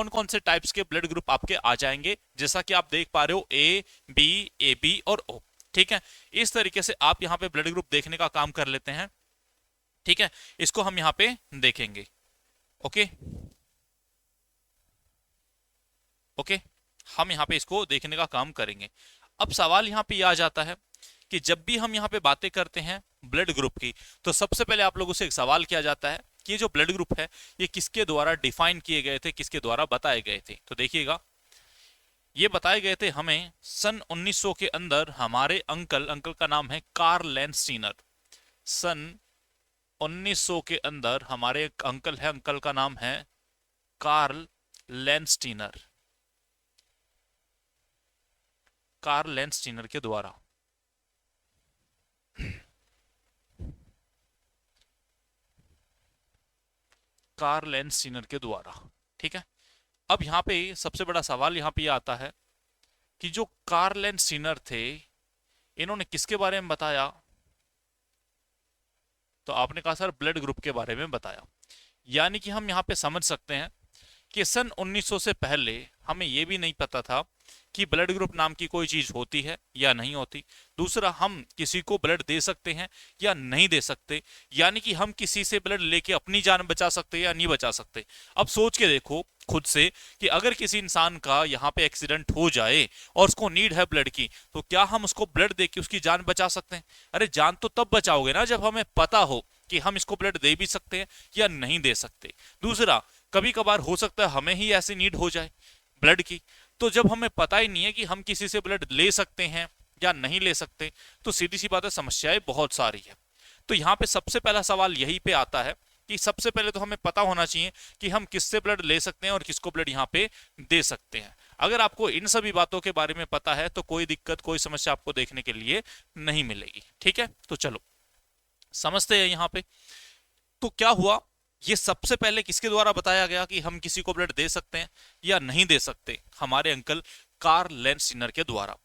कौन कौन से टाइप्स के ब्लड ग्रुप आपके आ जाएंगे, जैसा कि आप देख पा रहे हो ए बी, ए बी और ओ। ठीक है, इस तरीके से आप यहाँ पे ब्लड ग्रुप देखने का काम कर लेते हैं। ठीक है, इसको हम यहाँ पे देखेंगे। ओके ओके, हम यहाँ पे इसको देखने का काम करेंगे। अब सवाल यहाँ पे आ जाता है कि जब भी हम यहाँ पे बातें करते हैं ब्लड ग्रुप की, तो सबसे पहले आप लोगों से एक सवाल किया जाता है कि ये जो ब्लड ग्रुप है ये किसके द्वारा डिफाइन किए गए थे, किसके द्वारा बताए गए थे। तो देखिएगा, ये बताए गए थे हमें सन 1900 के अंदर। हमारे अंकल का नाम है कार्ल लेंस्टीनर। सन 1900 के अंदर हमारे एक अंकल है, अंकल का नाम है कार्ल लेंस्टीनर। कार्ल लेंस्टीनर के द्वारा कार्ल लेंस्टीनर के द्वारा। ठीक है, अब यहाँ पे सबसे बड़ा सवाल यहाँ पे आता है कि जो कार्ल लेंस्टीनर थे, इन्होंने किसके बारे में बताया। तो आपने कहा सर ब्लड ग्रुप के बारे में बताया। यानी कि हम यहाँ पे समझ सकते हैं कि सन 1900 से पहले हमें यह भी नहीं पता था कि ब्लड ग्रुप नाम की कोई चीज होती है या नहीं होती। दूसरा, हम किसी को ब्लड दे सकते हैं या नहीं दे सकते, यानी कि हम किसी से ब्लड लेके अपनी जान बचा सकते हैं या नहीं बचा सकते। अब सोच के देखो खुद से कि अगर किसी इंसान का यहाँ पे एक्सीडेंट हो जाए और उसको नीड है ब्लड की, तो क्या हम उसको ब्लड दे के उसकी जान बचा सकते हैं? अरे जान तो तब बचाओगे ना जब हमें पता हो कि हम इसको ब्लड दे भी सकते हैं या नहीं दे सकते। दूसरा, कभी कभार हो सकता है हमें ही ऐसी नीड हो जाए ब्लड की, तो जब हमें पता ही नहीं है कि हम किसी से ब्लड ले सकते हैं या नहीं ले सकते, तो सीधी सी बात है समस्याएं बहुत सारी है। तो यहाँ पे सबसे पहला सवाल यही पे आता है कि सबसे पहले तो हमें पता होना चाहिए कि हम किससे ब्लड ले सकते हैं और किसको ब्लड यहाँ पे दे सकते हैं। अगर आपको इन सभी बातों के बारे में पता है तो कोई दिक्कत, कोई समस्या आपको देखने के लिए नहीं मिलेगी। ठीक है, तो चलो समझते हैं यहाँ पे। तो क्या हुआ, ये सबसे पहले किसके द्वारा बताया गया कि हम किसी को ब्लड दे सकते हैं या नहीं दे सकते? हमारे अंकल कार्ल लेंस्टीनर के द्वारा।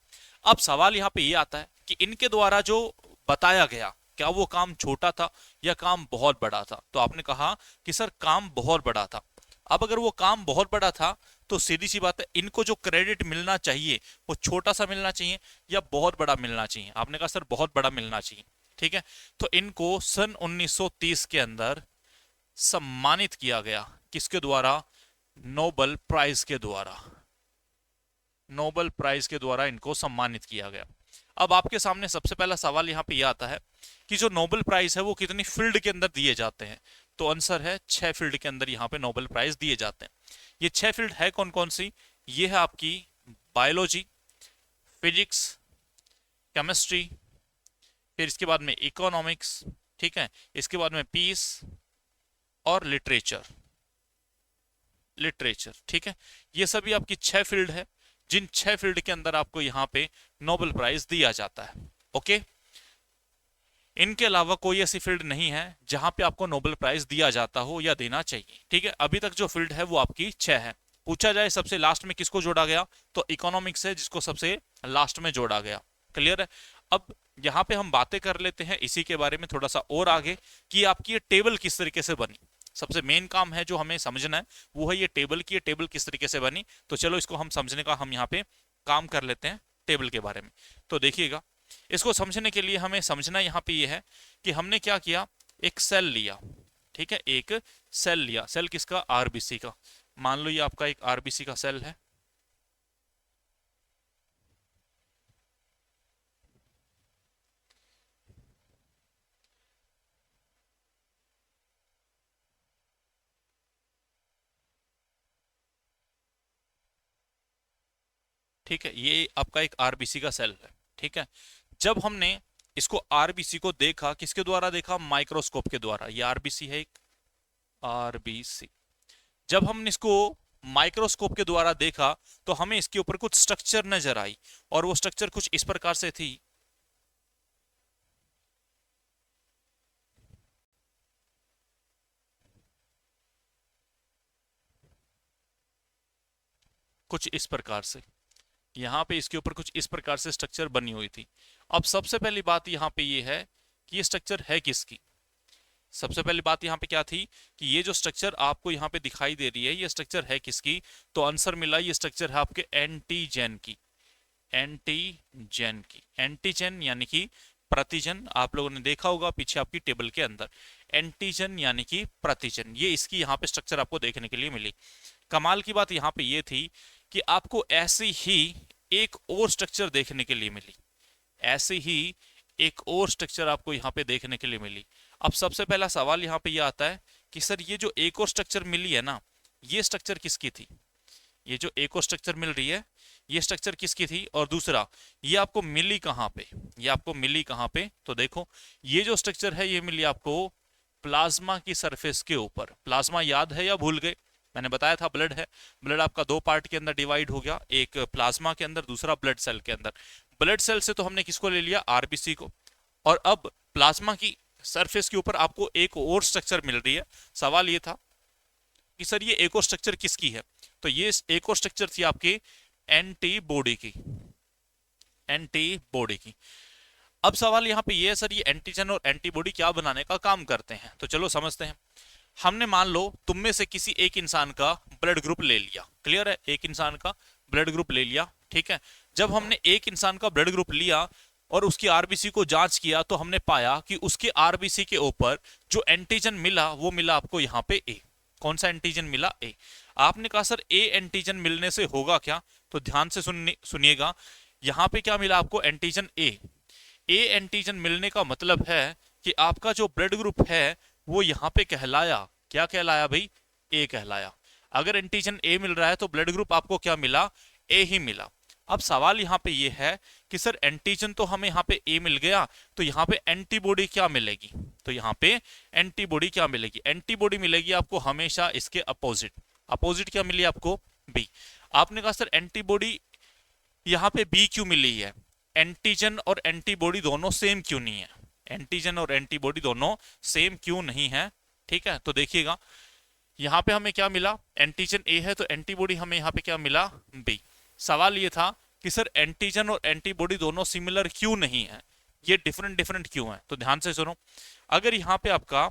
अब सवाल यहाँ पे ये आता है कि इनके द्वारा जो बताया गया, क्या वो काम छोटा था या काम बहुत बड़ा था? तो आपने कहा कि सर काम बहुत बड़ा था। अब अगर वो काम बहुत बड़ा था तो सीधी सी बात है, इनको जो क्रेडिट मिलना चाहिए वो छोटा सा मिलना चाहिए या बहुत बड़ा मिलना चाहिए? आपने कहा सर बहुत बड़ा मिलना चाहिए। ठीक है, तो इनको सन 1930 के अंदर सम्मानित किया गया। किसके द्वारा? नोबेल प्राइज के द्वारा। नोबेल प्राइज के द्वारा इनको सम्मानित किया गया। अब आपके सामने सबसे पहला सवाल यहाँ पे यह आता है कि जो नोबेल प्राइज है वो कितनी फील्ड के अंदर दिए जाते हैं? तो आंसर है 6 फील्ड के अंदर यहाँ पे नोबेल प्राइज दिए जाते हैं। ये 6 फील्ड है कौन कौन सी? ये है आपकी बायोलॉजी, फिजिक्स, केमिस्ट्री, फिर इसके बाद में इकोनॉमिक्स, ठीक है, इसके बाद में पीस और लिटरेचर। लिटरेचर, ठीक है, ये सभी आपकी 6 फील्ड है, जिन 6 फील्ड के अंदर आपको यहाँ पे नोबेल प्राइज दिया जाता है। ओके, इनके अलावा कोई ऐसी फील्ड नहीं है जहां पे आपको नोबेल प्राइज दिया जाता हो या देना चाहिए। ठीक है, अभी तक जो फील्ड है वो आपकी 6 है। पूछा जाए सबसे लास्ट में किसको जोड़ा गया, तो इकोनॉमिक्स है जिसको सबसे लास्ट में जोड़ा गया। क्लियर है? अब यहाँ पे हम बातें कर लेते हैं इसी के बारे में थोड़ा सा और आगे कि आपकी ये टेबल किस तरीके से बनी। सबसे मेन काम है जो हमें समझना है वो है ये टेबल की, ये टेबल किस तरीके से बनी। तो चलो इसको हम समझने का हम यहाँ पे काम कर लेते हैं टेबल के बारे में। तो देखिएगा, इसको समझने के लिए हमें समझना यहाँ पे ये है कि हमने क्या किया, एक सेल लिया। ठीक है, एक सेल लिया। सेल किसका? आरबीसी का। मान लो ये आपका एक आरबीसी का सेल है। ठीक है, ये आपका एक आरबीसी का सेल है। ठीक है, जब हमने इसको आरबीसी को देखा, किसके द्वारा देखा? माइक्रोस्कोप के द्वारा। ये आरबीसी है एक, आरबीसी। जब हमने इसको माइक्रोस्कोप के द्वारा देखा तो हमें इसके ऊपर कुछ स्ट्रक्चर नजर आई, और वो स्ट्रक्चर कुछ इस प्रकार से थी। कुछ इस प्रकार से, यहाँ पे इसके ऊपर कुछ इस प्रकार से स्ट्रक्चर बनी हुई थी। अब सबसे पहली बात यहाँ पे ये है कि ये स्ट्रक्चर है किसकी? सबसे पहली बात यहाँ पे क्या थी कि ये जो स्ट्रक्चर आपको यहाँ पे दिखाई दे रही है ये स्ट्रक्चर है किसकी, तो आंसर मिला ये स्ट्रक्चर है आपके एंटीजन की। एंटीजन की, एंटीजन यानी कि प्रतिजन, आप लोगों ने देखा होगा पीछे आपकी टेबल के अंदर, एंटीजन यानी कि प्रतिजन, ये इसकी यहाँ पे स्ट्रक्चर आपको देखने के लिए मिली। कमाल की बात यहाँ पे ये थी कि आपको ऐसी ही एक और स्ट्रक्चर देखने के लिए मिली, ऐसे ही एक और स्ट्रक्चर आपको यहाँ पे देखने के लिए मिली। अब सबसे पहला सवाल यहाँ पे ये आता है कि सर ये जो एक और स्ट्रक्चर मिली है ना, ये स्ट्रक्चर किसकी थी, ये जो एक और स्ट्रक्चर मिल रही है ये स्ट्रक्चर किसकी थी, और दूसरा ये आपको मिली कहाँ पे, ये आपको मिली कहाँ पे, तो देखो ये जो स्ट्रक्चर है ये मिली आपको प्लाज्मा की सरफेस के ऊपर। प्लाज्मा याद है या भूल गए, मैंने बताया था ब्लड है, ब्लड आपका दो पार्ट के अंदर डिवाइड हो गया, एक प्लाज्मा के अंदर दूसरा ब्लड सेल के अंदर। ब्लड सेल से तो हमने किसको ले लिया, आरबीसी को, और अब प्लाज्मा की सरफेस के ऊपर आपको एक और स्ट्रक्चर मिल रही है। सवाल ये था कि सर ये एक और स्ट्रक्चर किसकी है, तो ये एक और स्ट्रक्चर थी आपकी एंटीबॉडी की, एंटीबॉडी की। अब सवाल यहाँ पे ये है सर ये एंटीजन और एंटीबॉडी क्या बनाने का काम करते हैं, तो चलो समझते हैं। हमने मान लो तुम में से किसी एक इंसान का ब्लड ग्रुप ले लिया, क्लियर है, एक इंसान का ब्लड ग्रुप ले लिया, ठीक है। जब हमने एक इंसान का ब्लड ग्रुप लिया और उसकी आरबीसी को जांच किया तो हमने पाया कि उसके आरबीसी के ऊपर जो एंटीजन मिला वो मिला आपको यहाँ पे ए। कौन सा एंटीजन मिला, ए। आपने कहा सर ए एंटीजन मिलने से होगा क्या, तो ध्यान से सुनिएगा, यहाँ पे क्या मिला आपको, एंटीजन ए। ए एंटीजन मिलने का मतलब है कि आपका जो ब्लड ग्रुप है वो यहाँ पे कहलाया, क्या कहलाया भाई, ए कहलाया। अगर एंटीजन ए मिल रहा है तो ब्लड ग्रुप आपको क्या मिला, ए ही मिला। अब सवाल यहाँ पे ये है कि सर एंटीजन तो हमें यहाँ पे ए मिल गया, तो यहाँ पे एंटीबॉडी क्या मिलेगी, तो यहाँ पे एंटीबॉडी क्या मिलेगी, एंटीबॉडी मिलेगी आपको हमेशा इसके अपोजिट। अपोजिट क्या मिली आपको, बी। आपने कहा सर एंटीबॉडी यहाँ पे बी क्यों मिली है, एंटीजन और एंटीबॉडी दोनों सेम क्यों नहीं है, एंटीजन और एंटीबॉडी दोनों सेम क्यों नहीं है, ठीक है। तो देखिएगा यहाँ पे हमें क्या मिला, एंटीजन ए है तो एंटीबॉडी हमें यहाँ पे क्या मिला, बी। सवाल ये था कि सर एंटीजन और एंटीबॉडी दोनों सिमिलर क्यों नहीं है, ये डिफरेंट डिफरेंट क्यों है, तो ध्यान से सुनो। अगर यहाँ पे आपका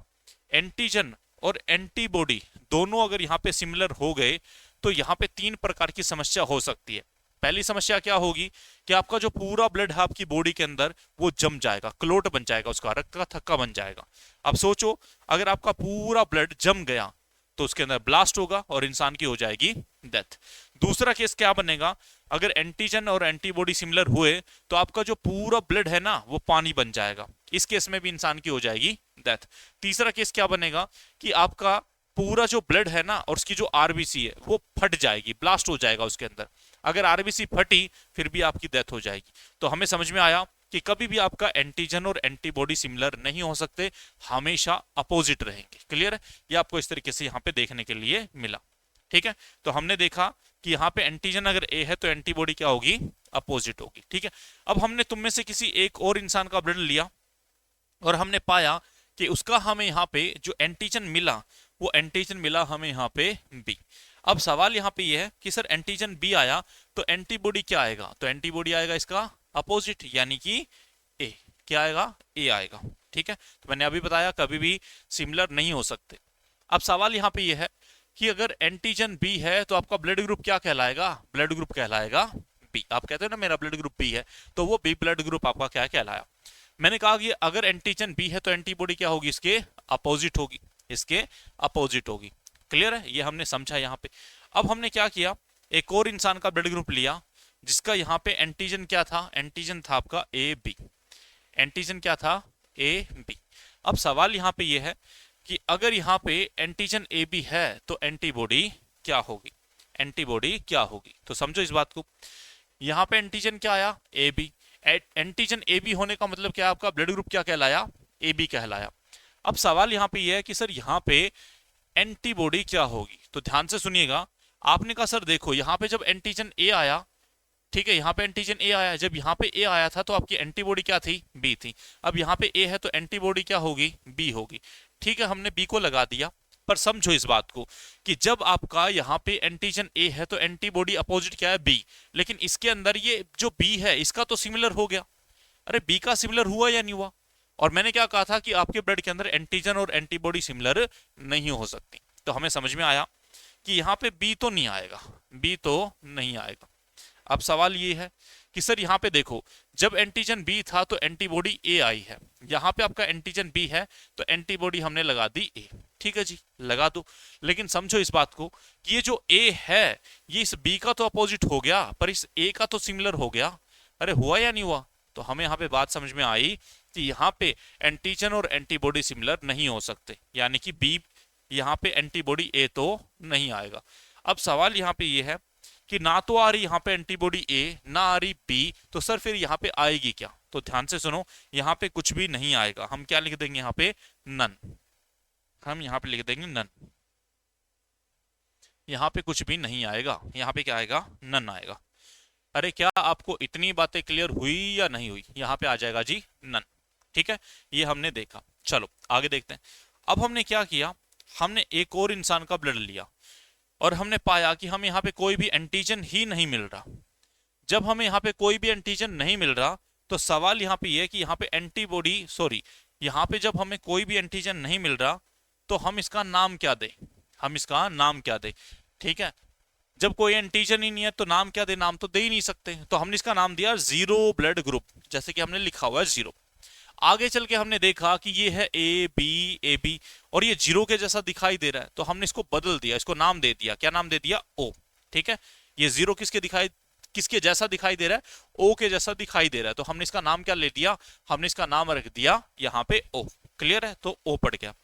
एंटीजन और एंटीबॉडी दोनों अगर यहाँ पे सिमिलर हो गए तो यहाँ पे तीन प्रकार की समस्या हो सकती है। पहली समस्या क्या होगी कि आपका जो पूरा ब्लड है आपकी बॉडी के अंदर वो जम जाएगा, क्लोट बन जाएगा, उसका रक्त का थक्का बन जाएगा। अब सोचो अगर आपका पूरा ब्लड जम गया तो उसके अंदर ब्लास्ट होगा और इंसान की हो जाएगी डेथ। दूसरा केस क्या बनेगा, अगर एंटीजन और एंटीबॉडी सिमिलर हुए तो आपका जो पूरा ब्लड है ना वो पानी बन जाएगा, इस केस में भी इंसान की हो जाएगी डेथ। तीसरा केस क्या बनेगा कि आपका पूरा जो ब्लड है ना और उसकी जो आरबीसी है वो फट जाएगी, ब्लास्ट हो जाएगा उसके अंदर। अगर आरबीसी फटी फिर भी आपकी डेथ हो जाएगी। तो हमें समझ में आया कि कभी भी आपका एंटीजन और एंटीबॉडी सिमिलर नहीं हो सकते, हमेशा अपोजिट रहेंगे। क्लियर है, ये आपको इस तरीके से यहाँ पे देखने के लिए मिला, ठीक है। तो हमने देखा कि यहाँ पे एंटीजन अगर ए है तो एंटीबॉडी क्या होगी, अपोजिट होगी, ठीक है। अब हमने तुम में से किसी एक और इंसान का ब्लड लिया और हमने पाया कि उसका हमें यहाँ पे जो एंटीजन मिला वो एंटीजन मिला हमें यहाँ पे बी। अब सवाल यहाँ पे ये है कि सर एंटीजन बी आया तो एंटीबॉडी क्या आएगा, तो एंटीबॉडी आएगा इसका अपोजिट यानी कि ए। क्या आएगा, ए आएगा, ठीक है। तो मैंने अभी बताया कभी भी सिमिलर नहीं हो सकते। अब सवाल यहाँ पे ये है कि अगर एंटीजन बी है तो आपका ब्लड ग्रुप क्या कहलाएगा, ब्लड ग्रुप कहलाएगा बी। आप कहते हो ना मेरा ब्लड ग्रुप बी है, तो वो बी ब्लड ग्रुप आपका क्या कहलाया। मैंने कहा कि अगर एंटीजन बी है तो एंटीबॉडी क्या होगी, इसके अपोजिट होगी, इसके अपोजिट होगी। क्लियर है, ये हमने समझा यहाँ पे। अब हमने क्या किया, एक और इंसान का ब्लड ग्रुप लिया जिसका यहाँ पे एंटीजन क्या था, एंटीजन था आपका ए बी। एंटीजन क्या था, ए बी। अब सवाल यहाँ पे ये है कि अगर यहाँ पे एंटीजन ए बी है तो एंटीबॉडी क्या होगी, एंटीबॉडी क्या होगी। तो समझो इस बात को, यहाँ पे एंटीजन क्या आया, A B. Antigen A B होने का मतलब क्या, आपका ब्लड ग्रुप क्या कहलाया, ए बी कहलाया। अब सवाल यहाँ पे ये है कि सर यहाँ पे एंटीबॉडी क्या होगी, तो ध्यान से सुनिएगा। आपने कहा सर देखो यहाँ पे जब एंटीजन ए आया, ठीक है, यहाँ पे एंटीजन ए आया, जब यहाँ पे ए आया था तो आपकी एंटीबॉडी क्या थी, बी थी। अब यहाँ पे ए है तो एंटीबॉडी क्या होगी, बी होगी, ठीक है। हमने बी को लगा दिया, पर समझो इस बात को कि जब आपका यहाँ पे एंटीजन ए है तो एंटीबॉडी अपोजिट क्या है, बी। लेकिन इसके अंदर ये जो बी है इसका तो सिमिलर हो गया। अरे बी का सिमिलर हुआ या नहीं हुआ, और मैंने क्या कहा था कि आपके ब्लड के अंदर एंटीजन और एंटीबॉडी सिमिलर नहीं हो सकती। तो हमें समझ में आया कि यहाँ पे बी तो नहीं आएगा, बी तो नहीं आएगा। अब सवाल ये है कि सर यहाँ पे देखो, जब एंटीजन बी था तो एंटीबॉडी ए आई है, यहाँ पे आपका एंटीजन बी है तो एंटीबॉडी हमने लगा दी ए। ठीक है जी, लगा दो, लेकिन समझो इस बात को कि ये जो ए है ये इस बी का तो अपोजिट हो गया पर इस ए का तो सिमिलर हो गया। अरे हुआ या नहीं हुआ? तो हमें यहाँ पे बात समझ में आई कि यहाँ पे एंटीजन और एंटीबॉडी सिमिलर नहीं हो सकते, यानी कि बी यहाँ पे एंटीबॉडी ए तो नहीं आएगा। अब सवाल यहाँ पे ये है कि ना तो आ रही यहाँ पे एंटीबॉडी ए, ना आ रही बी, तो सर फिर यहाँ पे आएगी क्या? तो ध्यान से सुनो, यहाँ पे कुछ भी नहीं आएगा। हम क्या लिख देंगे यहाँ पे? नन। हम यहाँ पे लिख देंगे नन। यहाँ पे कुछ भी नहीं आएगा, यहाँ पे क्या आएगा? नन आएगा। अरे क्या आपको इतनी बातें क्लियर हुई या नहीं हुई? यहाँ पे आ जाएगा जी नन। ठीक है, ये हमने देखा। चलो आगे देखते हैं। अब हमने क्या किया, हमने एक और इंसान का ब्लड लिया और हमने पाया कि हमें यहाँ पे कोई भी एंटीजन ही नहीं मिल रहा। जब हमें यहाँ पे कोई भी एंटीजन नहीं मिल रहा तो सवाल यहाँ पे ये है कि यहाँ पे एंटीबॉडी सॉरी यहाँ पे जब हमें कोई भी एंटीजन नहीं मिल रहा तो हम इसका नाम क्या दें? हम इसका नाम क्या दें? ठीक है, जब कोई एंटीजन ही नहीं है तो नाम क्या दे? नाम तो दे ही नहीं सकते। तो हमने इसका नाम दिया जीरो ब्लड ग्रुप, जैसे कि हमने लिखा हुआ है जीरो। आगे चल के हमने देखा कि ये है ए बी और ये जीरो के जैसा दिखाई दे रहा है, तो हमने इसको बदल दिया, इसको नाम दे दिया। क्या नाम दे दिया? ओ। ठीक है, ये जीरो किसके जैसा दिखाई दे रहा है? ओ के जैसा दिखाई दे रहा है, तो हमने इसका नाम क्या ले लिया? हमने इसका नाम रख दिया यहाँ पे ओ। क्लियर है, तो ओ पड़ गया।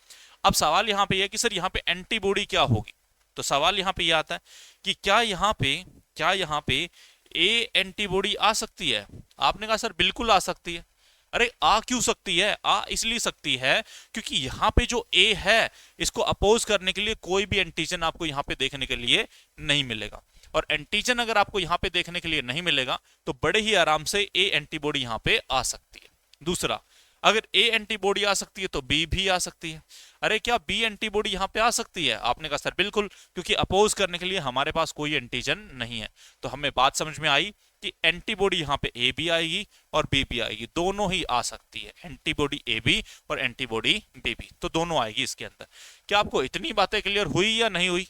अब सवाल यहाँ पे यह कि सर यहाँ पे एंटीबॉडी क्या होगी? तो सवाल यहाँ पे यह आता है कि क्या यहाँ पे ए एंटीबॉडी आ सकती है? आपने कहा सर बिल्कुल आ सकती है। अरे आ क्यों सकती है? आ इसलिए सकती है क्योंकि यहाँ पे जो ए है इसको अपोज करने के लिए कोई भी एंटीजन आपको यहाँ पे देखने के लिए नहीं मिलेगा, और एंटीजन अगर आपको यहाँ पे देखने के लिए नहीं मिलेगा तो बड़े ही आराम से ए एंटीबॉडी यहाँ पे आ सकती है। दूसरा, अगर ए एंटीबॉडी आ सकती है तो बी भी आ सकती है। अरे क्या बी एंटीबॉडी यहाँ पे आ सकती है? आपने कहा सर बिल्कुल, क्योंकि अपोज करने के लिए हमारे पास कोई एंटीजन नहीं है। तो हमें बात समझ में आई कि एंटीबॉडी यहाँ पे ए भी आएगी और बी भी आएगी, दोनों ही आ सकती है, एंटीबॉडी ए बी और एंटीबॉडी बी भी, तो दोनों आएगी इसके अंदर। क्या आपको इतनी बातें क्लियर हुई या नहीं हुई?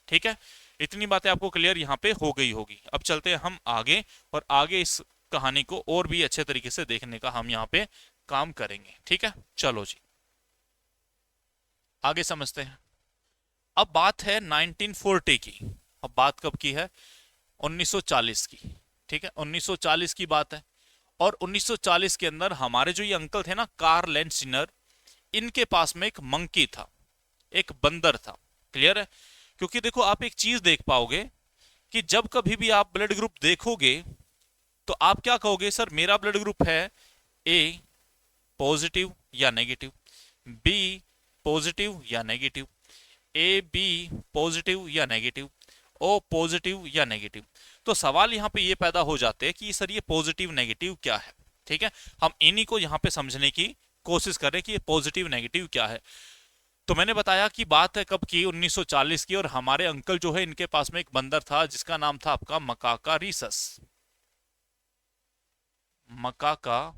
ठीक है, इतनी बातें आपको क्लियर यहाँ पे हो गई होगी। अब चलते हैं हम आगे, और आगे इस कहानी को और भी अच्छे तरीके से देखने का हम यहाँ पे काम करेंगे। ठीक है, चलो जी आगे समझते हैं। अब बात है 1940 की। अब बात कब की है? 1940 की। ठीक है, 1940 की बात है, और 1940 के अंदर हमारे जो ये अंकल थे ना, कार्ल लैंडस्टीनर, इनके पास में एक मंकी था, एक बंदर था। क्लियर है? क्योंकि देखो आप एक चीज देख पाओगे कि जब कभी भी आप ब्लड ग्रुप देखोगे तो आप क्या कहोगे? सर मेरा ब्लड ग्रुप है ए पॉजिटिव या नेगेटिव, बी पॉजिटिव या नेगेटिव, ए बी पॉजिटिव या नेगेटिव, ओ पॉजिटिव या नेगेटिव। तो सवाल यहाँ पे ये पैदा हो जाते हैं कि सर ये पॉजिटिव नेगेटिव क्या है? ठीक है, हम इन्हीं को यहाँ पे समझने की कोशिश कर रहे हैं कि ये पॉजिटिव नेगेटिव क्या है। तो मैंने बताया कि बात है कब की? 1940 की, और हमारे अंकल जो है इनके पास में एक बंदर था जिसका नाम था आपका मकाका रीसस। मकाका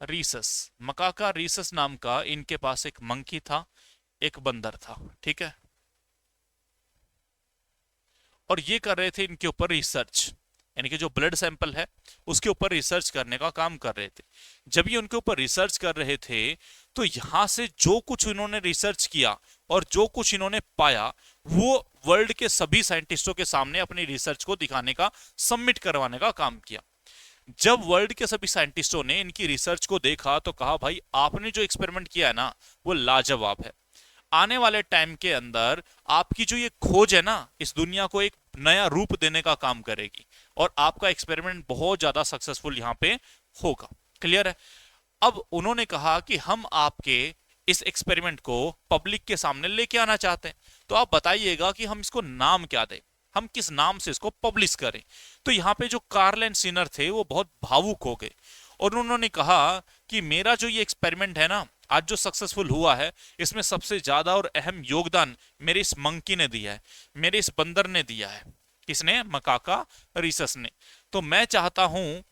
रीसस, मकाका रीसस नाम का इनके पास एक मंकी था, एक बंदर था। ठीक है, और ये कर रहे थे इनके ऊपर रिसर्च, यानी कि जो ब्लड सैंपल है उसके ऊपर रिसर्च करने का काम कर रहे थे। जब ये उनके ऊपर रिसर्च कर रहे थे तो यहां से जो कुछ इन्होंने रिसर्च किया और जो कुछ इन्होंने पाया वो वर्ल्ड के सभी साइंटिस्टों के सामने अपनी रिसर्च को दिखाने का, सबमिट करवाने का काम किया। जब वर्ल्ड के सभी साइंटिस्टों ने इनकी रिसर्च को देखा तो कहा भाई आपने जो एक्सपेरिमेंट किया है ना वो लाजवाब है। आने वाले टाइम के अंदर आपकी जो ये खोज है ना इस दुनिया को एक नया रूप देने का काम करेगी, और आपका एक्सपेरिमेंट बहुत ज्यादा सक्सेसफुल यहाँ पे होगा। क्लियर है? अब उन्होंने कहा कि हम आपके इस एक्सपेरिमेंट को पब्लिक के सामने लेके आना चाहते हैं, तो आप बताइएगा कि हम इसको नाम क्या दें, हम किस नाम से इसको पब्लिश करें। तो यहाँ पे जो कार्ल लैंडस्टीनर थे वो बहुत भावुक हो गए, और उन्होंने कहा कि मेरा जो ये एक्सपेरिमेंट है ना आज जो सक्सेसफुल हुआ है इसमें सबसे ज्यादा और अहम योगदान मेरे इस मंकी ने दिया है, मेरे इस बंदर ने दिया है। किसने? मकाका रीसस ने। तो मैं चाहता हूं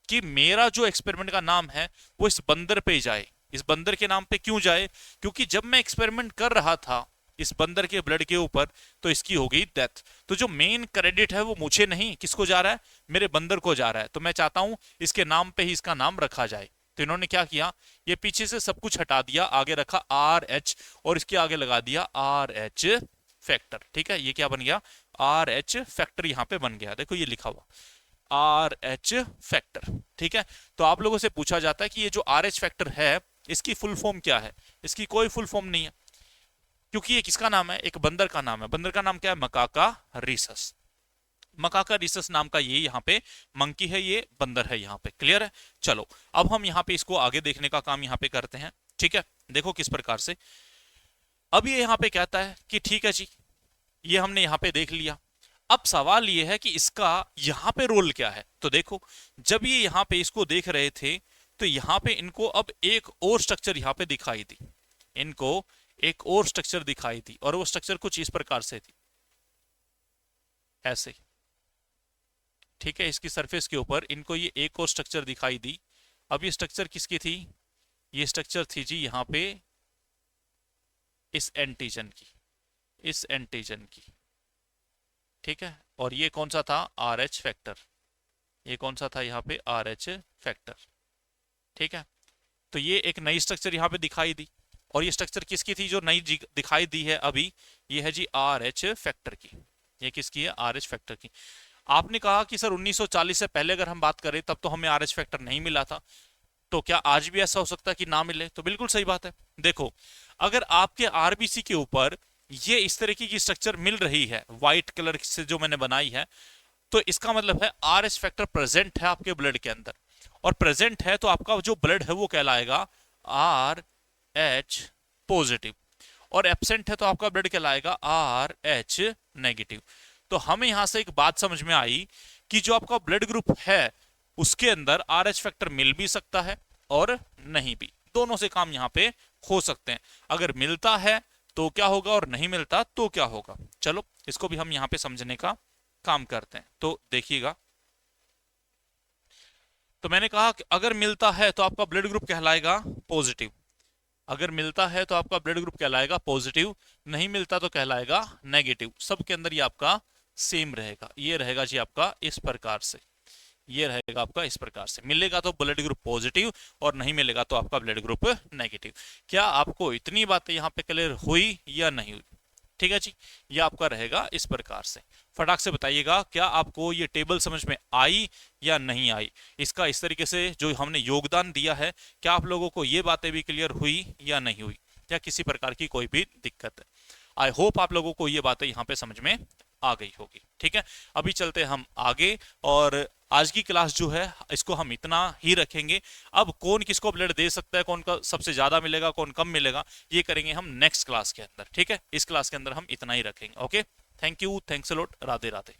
कि मेरा जो एक्सपेरिमेंट का नाम है वो इस बंदर पे जाए। इस बंदर के नाम पे क्यों जाए? क्योंकि जब मैं एक्सपेरिमेंट कर रहा था इस बंदर के ब्लड के ऊपर तो इसकी हो गई डेथ। तो जो मेन क्रेडिट है वो मुझे नहीं, किसको जा रहा है? मेरे बंदर को जा रहा है। तो मैं चाहता हूं इसके नाम पे ही इसका नाम रखा जाए। तो इन्होंने क्या किया, ये पीछे से सब कुछ हटा दिया, आगे रखा RH और इसके आगे लगा दिया RH फैक्टर। ठीक है, ये क्या बन गया? RH फैक्टर यहां पे बन गया। देखो ये लिखा हुआ RH फैक्टर। ठीक है, तो आप लोगों से पूछा जाता है कि ये जो RH फैक्टर है इसकी फुल फॉर्म क्या है? इसकी कोई फुल फॉर्म नहीं है, क्योंकि ये किसका नाम है? एक बंदर का नाम है। बंदर का नाम क्या है? मकाका रिसस। मकाका रिसस नाम का ये यहाँ पे मंकी है, ये बंदर है यहाँ पे। क्लियर है? चलो अब हम यहाँ पे इसको आगे देखने का काम यहाँ पे करते हैं। ठीक है, देखो किस प्रकार से। अब ये यहाँ पे कहता है कि ठीक है जी, ये हमने यहाँ पे देख लिया। अब सवाल ये है कि इसका यहाँ पे रोल क्या है। तो देखो, जब ये यहाँ पे इसको देख रहे थे तो यहाँ पे इनको अब एक और स्ट्रक्चर यहाँ पे दिखाई दी। इनको एक और स्ट्रक्चर दिखाई दी और वो स्ट्रक्चर कुछ इस प्रकार से थी, ऐसे। ठीक है, इसकी सरफेस के ऊपर इनको ये एक और स्ट्रक्चर दिखाई दी। अब ये स्ट्रक्चर किसकी थी? ये स्ट्रक्चर थी जी यहाँ पे इस एंटीजन की, इस एंटीजन की। ठीक है, और ये कौन सा था? RH factor. ये कौन सा था यहाँ पे? RH factor. ठीक है, तो ये एक नई स्ट्रक्चर यहाँ पे दिखाई दी। और ये स्ट्रक्चर किसकी थी जो नई दिखाई दी है अभी? ये है जी RH फैक्टर की। ये किसकी है? RH फैक्टर की। आपने कहा कि सर 1940 से पहले अगर हम बात करें तब तो हमें RH फैक्टर नहीं मिला था, तो क्या आज भी ऐसा हो सकता है कि ना मिले? तो बिल्कुल सही बात है। देखो, अगर आपके RBC के ऊपर ये इस तरीके की स्ट्रक्चर मिल रही है व्हाइट कलर से जो मैंने बनाई है, तो इसका मतलब है RH फैक्टर प्रेजेंट है आपके ब्लड के अंदर। और प्रेजेंट है तो आपका जो ब्लड है वो कहलाएगा RH पॉजिटिव, और एब्सेंट है तो आपका ब्लड कहलाएगा RH नेगेटिव। तो हमें यहां से एक बात समझ में आई कि जो आपका ब्लड ग्रुप है उसके अंदर RH फैक्टर मिल भी सकता है और नहीं भी, दोनों से काम यहां पे हो सकते हैं। अगर मिलता है तो क्या होगा और नहीं मिलता तो क्या होगा? चलो इसको भी हम यहां पे समझने का काम करते हैं। तो देखिएगा, तो मैंने कहा कि अगर मिलता है तो आपका ब्लड ग्रुप कहलाएगा पॉजिटिव। अगर मिलता है तो आपका ब्लड ग्रुप कहलाएगा पॉजिटिव, नहीं मिलता तो कहलाएगा नेगेटिव। सबके अंदर ये आपका सेम रहेगा। ये रहेगा जी आपका इस प्रकार से, ये रहेगा आपका इस प्रकार से। मिलेगा तो ब्लड ग्रुप पॉजिटिव और नहीं मिलेगा तो आपका ब्लड ग्रुप नेगेटिव। क्या आपको इतनी बातें यहाँ पे क्लियर हुई या नहीं हुई? ठीक है जी, ये आपका रहेगा इस प्रकार से। फटाक से बताइएगा क्या आपको ये टेबल समझ में आई या नहीं आई? इसका इस तरीके से जो हमने योगदान दिया है, क्या आप लोगों को ये बातें भी क्लियर हुई या नहीं हुई, या किसी प्रकार की कोई भी दिक्कत है? आई होप आप लोगों को ये बातें यहाँ पे समझ में आ गई होगी। ठीक है, अभी चलते हम आगे, और आज की क्लास जो है इसको हम इतना ही रखेंगे। अब कौन किसको ब्लड दे सकता है, कौन का सबसे ज्यादा मिलेगा, कौन कम मिलेगा, ये करेंगे हम नेक्स्ट क्लास के अंदर। ठीक है, इस क्लास के अंदर हम इतना ही रखेंगे। Okay, thank you, thanks a lot, Radhe Radhe.